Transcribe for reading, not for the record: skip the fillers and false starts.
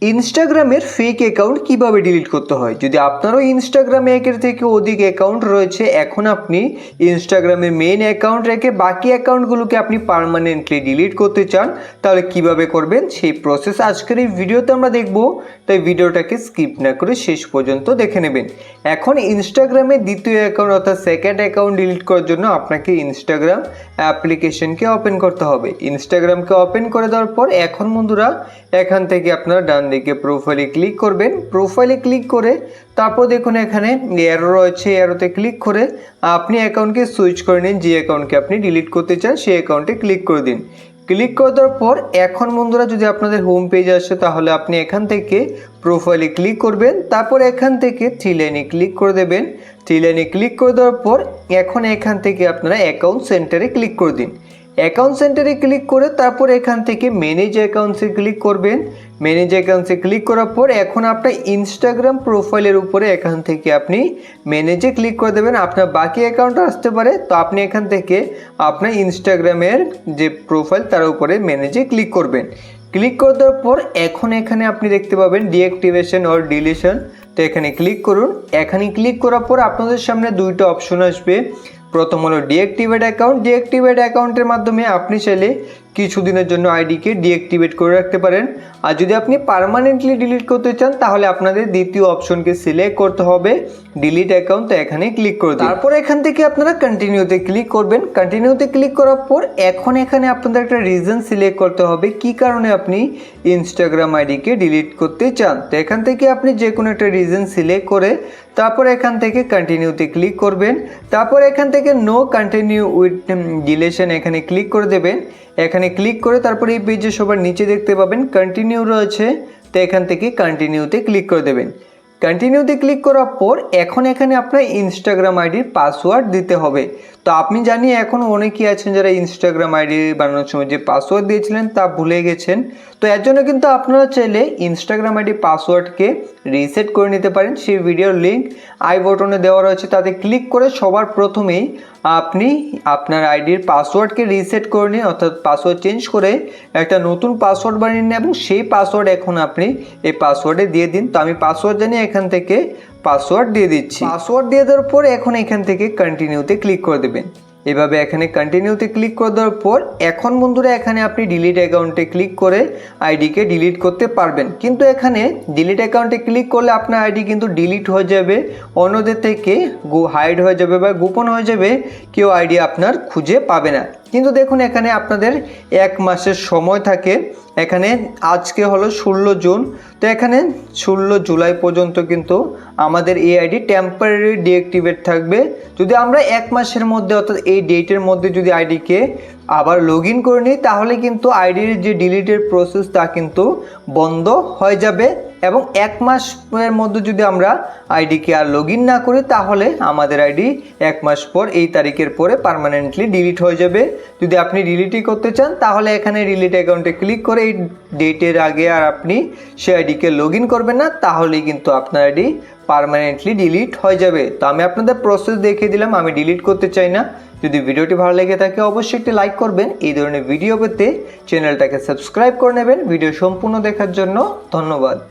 ইনস্টাগ্রামের fake account কিভাবে delete করতে হয়। যদি আপনারও ইনস্টাগ্রামে একের থেকে অধিক অ্যাকাউন্ট রয়েছে, এখন আপনি ইনস্টাগ্রামে মেইন অ্যাকাউন্ট রেখে বাকি অ্যাকাউন্টগুলোকে আপনি পার্মানেন্টলি ডিলিট করতে চান, তাহলে কিভাবে করবেন সেই প্রসেস আজকের এই ভিডিওতে আমরা দেখব। তাই ভিডিওটাকে স্কিপ না করে শেষ পর্যন্ত দেখে নেবেন। এখন ইনস্টাগ্রামে দ্বিতীয় অ্যাকাউন্ট অর্থাৎ সেকেন্ড অ্যাকাউন্ট ডিলিট করার জন্য আপনাকে ইনস্টাগ্রাম অ্যাপ্লিকেশনকে ওপেন করতে হবে। ইনস্টাগ্রামকে ওপেন করে দেওয়ার পর এখন বন্ধুরা এখান থেকে আপনারা ডান দিকে প্রোফাইলে ক্লিক করবেন। প্রোফাইলে ক্লিক করে তারপর দেখুন এখানে অ্যারো রয়েছে, অ্যারোতে ক্লিক করে আপনি অ্যাকাউন্টকে সুইচ করে নিন। যে অ্যাকাউন্টকে আপনি ডিলিট করতে চান সেই অ্যাকাউন্টে ক্লিক করে দিন। ক্লিক করে দেওয়ার পর এখন বন্ধুরা যদি আপনাদের হোম পেজ আসে, তাহলে আপনি এখান থেকে প্রোফাইলে ক্লিক করবেন। তারপর এখান থেকে থ্রি লাইনে ক্লিক করে দেবেন। থ্রি লাইনে ক্লিক করে দেওয়ার পর এখন এখান থেকে আপনারা অ্যাকাউন্ট সেন্টারে ক্লিক করে দিন। অ্যাকাউন্ট সেন্টারে ক্লিক করে তারপর এখান থেকে ম্যানেজ অ্যাকাউন্টসে ক্লিক করবেন। ম্যানেজ অ্যাকাউন্টসে ক্লিক করার পর এখন আপনার ইনস্টাগ্রাম প্রোফাইলের উপরে এখান থেকে আপনি ম্যানেজে ক্লিক করে দেবেন। আপনার বাকি অ্যাকাউন্ট আসতে পারে, তো আপনি এখান থেকে আপনার ইনস্টাগ্রামের যে প্রোফাইল তার উপরে ম্যানেজে ক্লিক করবেন। ক্লিক করে দেওয়ার পর এখন এখানে আপনি দেখতে পাবেন ডিঅ্যাক্টিভেশন অর ডিলিশন, তো এখানে ক্লিক করুন। এখানে ক্লিক করার পর আপনাদের সামনে দুইটা অপশন আসবে। প্রথম হলো ডিঅ্যাক্টিভেট অ্যাকাউন্ট। ডিঅ্যাক্টিভেট অ্যাকাউন্টের মাধ্যমে আপনি চাইলে কিছুদিনের জন্য আইডিকে ডিঅ্যাক্টিভেট করে রাখতে পারেন। আর যদি আপনি পার্মানেন্টলি ডিলিট করতে চান, তাহলে আপনাদের দ্বিতীয় অপশনকে সিলেক্ট করতে হবে, ডিলিট অ্যাকাউন্ট। তো এখানে ক্লিক করে দিন। তারপর এখান থেকে আপনারা কন্টিনিউতে ক্লিক করবেন। কন্টিনিউতে ক্লিক করার পর এখন এখানে আপনাদের একটা রিজন সিলেক্ট করতে হবে কি কারণে আপনি ইনস্টাগ্রাম আইডিকে ডিলিট করতে চান। তো এখান থেকে আপনি যে কোনো একটা রিজন সিলেক্ট করে তারপর এখান থেকে কন্টিনিউতে ক্লিক করবেন। তারপর এখান থেকে নো কন্টিনিউ উইথ ডিলিশন এখানে ক্লিক করে দেবেন। এখানে ক্লিক করে তারপর এই পেজে সবার নিচে দেখতে পাবেন কন্টিনিউ রয়েছে, তো এখান থেকে কন্টিনিউতে ক্লিক করে দেবেন। কন্টিনিউতে ক্লিক করার পর এখন এখানে আপনার ইনস্টাগ্রাম আইডির পাসওয়ার্ড দিতে হবে। তো আপনি জানি এখন অনেকেই আছেন যারা ইনস্টাগ্রাম আইডি বানানোর সময় যে পাসওয়ার্ড দিয়েছিলেন তা ভুলে গেছেন। তো এর জন্য কিন্তু আপনারা চাইলে ইনস্টাগ্রাম আইডি পাসওয়ার্ডকে রিসেট করে নিতে পারেন। সেই ভিডিওর লিঙ্ক আই বটনে দেওয়া রয়েছে, তাতে ক্লিক করে সবার প্রথমেই আপনি আপনার আইডির পাসওয়ার্ডকে রিসেট করে নিন, অর্থাৎ পাসওয়ার্ড চেঞ্জ করে একটা নতুন পাসওয়ার্ড বানিয়ে নিন এবং সেই পাসওয়ার্ড এখন আপনি এই পাসওয়ার্ডে দিয়ে দিন। তো আমি পাসওয়ার্ড জানি এখান থেকে পাসওয়ার্ড দিয়ে দিচ্ছি। পাসওয়ার্ড দিয়ে দেওয়ার পর এখন এখান থেকে কন্টিনিউতে ক্লিক করে দেবেন। এভাবে এখানে কন্টিনিউতে ক্লিক করে দেওয়ার পর এখন বন্ধুরা এখানে আপনি ডিলিট অ্যাকাউন্টে ক্লিক করে আইডিকে ডিলিট করতে পারবেন। কিন্তু এখানে ডিলিট অ্যাকাউন্টে ক্লিক করলে আপনার আইডি কিন্তু ডিলিট হয়ে যাবে, অন্যদের থেকে হাইড হয়ে যাবে বা গোপন হয়ে যাবে, কেউ আইডি আপনার খুঁজে পাবে না। কিন্তু দেখুন এখানে আপনাদের 1 মাসের সময় থাকে। এখানে আজকে হলো 16 জুন, তো এখানে 16 জুলাই পর্যন্ত কিন্তু আমাদের এই আইডি টেম্পোরারি ডিঅ্যাক্টিভেট থাকবে। যদি আমরা 1 মাসের মধ্যে অর্থাৎ এই ডেটের মধ্যে যদি আইডিকে আবার লগ ইন করে নিই, তাহলে কিন্তু আইডির যে ডিলিটের প্রসেস তা কিন্তু বন্ধ হয়ে যাবে। এবং 1 মাসের মধ্যে যদি আমরা আইডিকে আর লগ ইন না করি, তাহলে আমাদের আইডি 1 মাস পর এই তারিখের পরে পার্মানেন্টলি ডিলিট হয়ে যাবে। যদি আপনি ডিলিটই করতে চান, তাহলে এখানে ডিলিট অ্যাকাউন্টে ক্লিক করে এই ডেটের আগে আর আপনি সেই আইডিকে লগ ইন করবেন না, তাহলেই কিন্তু আপনার আইডি পার্মানেন্টলি ডিলিট হয়ে যাবে। তো আমি আপনাদের প্রসেস দেখিয়ে দিলাম, আমি ডিলিট করতে চাই না। যদি ভিডিওটি ভালো লেগে থাকে অবশ্যই একটি লাইক করবেন। এই ধরনের ভিডিও পেতে চ্যানেলটাকে সাবস্ক্রাইব করে নেবেন। ভিডিও সম্পূর্ণ দেখার জন্য ধন্যবাদ।